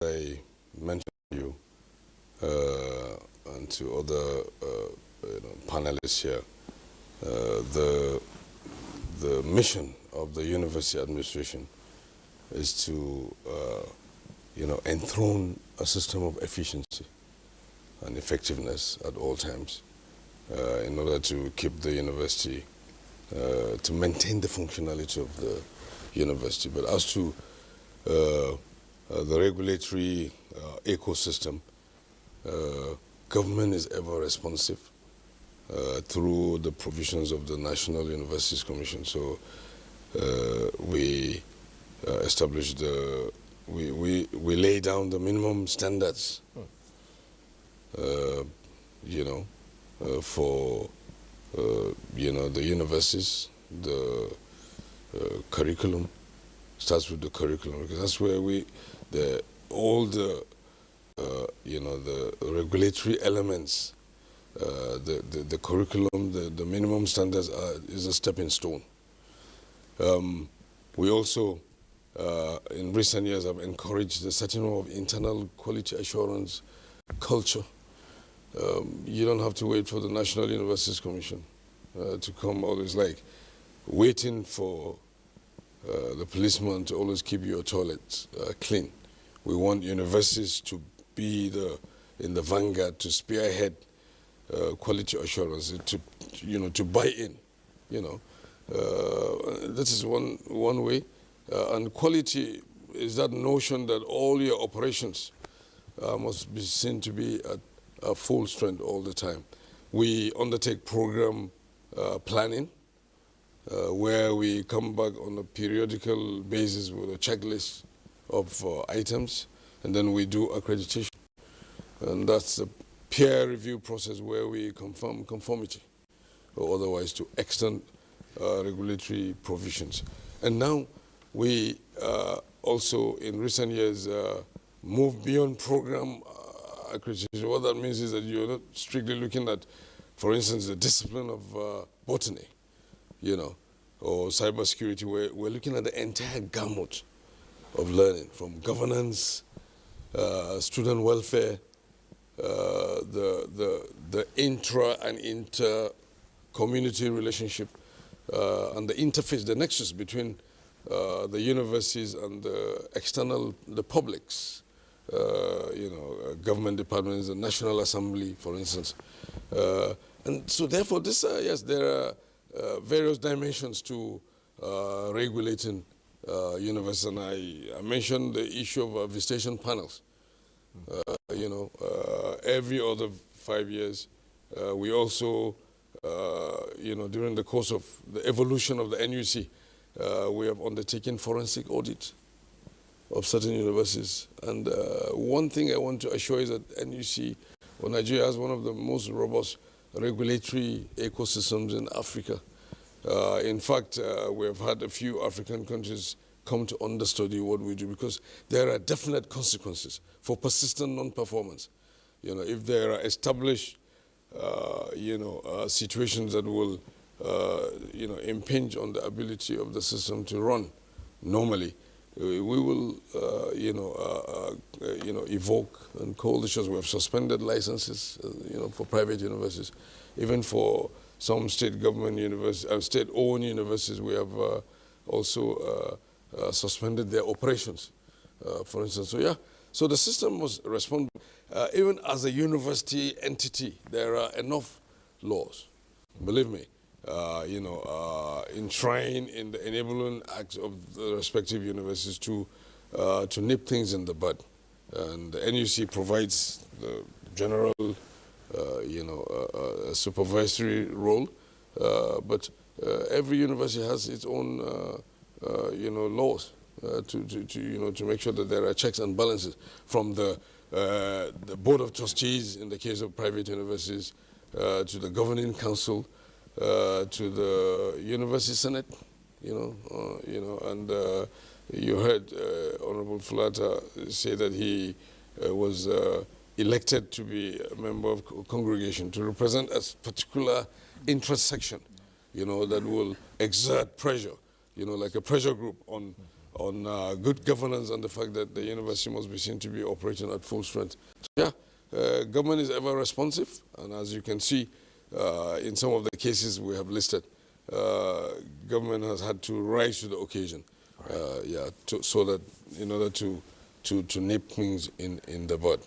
I mentioned to you and to other panelists here, the mission of the university administration is to enthrone a system of efficiency and effectiveness at all times in order to keep the university, to maintain the functionality of the university. But as to the regulatory ecosystem, government is ever responsive through the provisions of the National Universities Commission. So we establish we lay down the minimum standards, for the universities, the curriculum. Starts with the curriculum, because that's where all the regulatory elements, the curriculum, the minimum standards is a stepping stone. We also, in recent years, have encouraged the setting of internal quality assurance culture. You don't have to wait for the National Universities Commission to come. Always like waiting for the policeman to always keep your toilets clean. We want universities to be in the vanguard, to spearhead quality assurance, to buy in. This is one way. And quality is that notion that all your operations must be seen to be at full strength all the time. We undertake program planning, where we come back on a periodical basis with a checklist of items, and then we do accreditation. And that's a peer review process where we confirm conformity, or otherwise to extend regulatory provisions. And now we also, in recent years, move beyond program accreditation. What that means is that you're not strictly looking at, for instance, the discipline of botany, or cybersecurity. We're looking at the entire gamut of learning, from governance, student welfare, the intra and inter community relationship, and the interface, the nexus between the universities and the publics, government departments, the National Assembly, for instance. And so therefore, yes, there are various dimensions to regulating universities. And I mentioned the issue of visitation panels. Every other 5 years, we also, during the course of the evolution of the NUC, we have undertaken forensic audit of certain universities. And one thing I want to assure is that NUC, or Nigeria, has one of the most robust regulatory ecosystems in Africa. In fact, we have had a few African countries come to understudy what we do, because there are definite consequences for persistent non-performance. If there are established, situations that will, impinge on the ability of the system to run normally, we will, evoke and call the shots. We have suspended licenses, for private universities. Even for some state government universities, state-owned universities, we have also suspended their operations, for instance. So the system must respond. Even as a university entity, there are enough laws, believe me, enshrined in the enabling acts of the respective universities to nip things in the bud. And the NUC provides the general, supervisory role, but every university has its own, laws to make sure that there are checks and balances, from the Board of Trustees in the case of private universities, to the Governing Council, to the University Senate, and you heard Honorable Fulata say that he was elected to be a member of congregation to represent a particular interest section, that will exert pressure, like a pressure group on on good governance and the fact that the university must be seen to be operating at full strength. So yeah, government is ever responsive, and as you can see, in some of the cases we have listed, government has had to rise to the occasion, right. So that in order to nip things in the bud.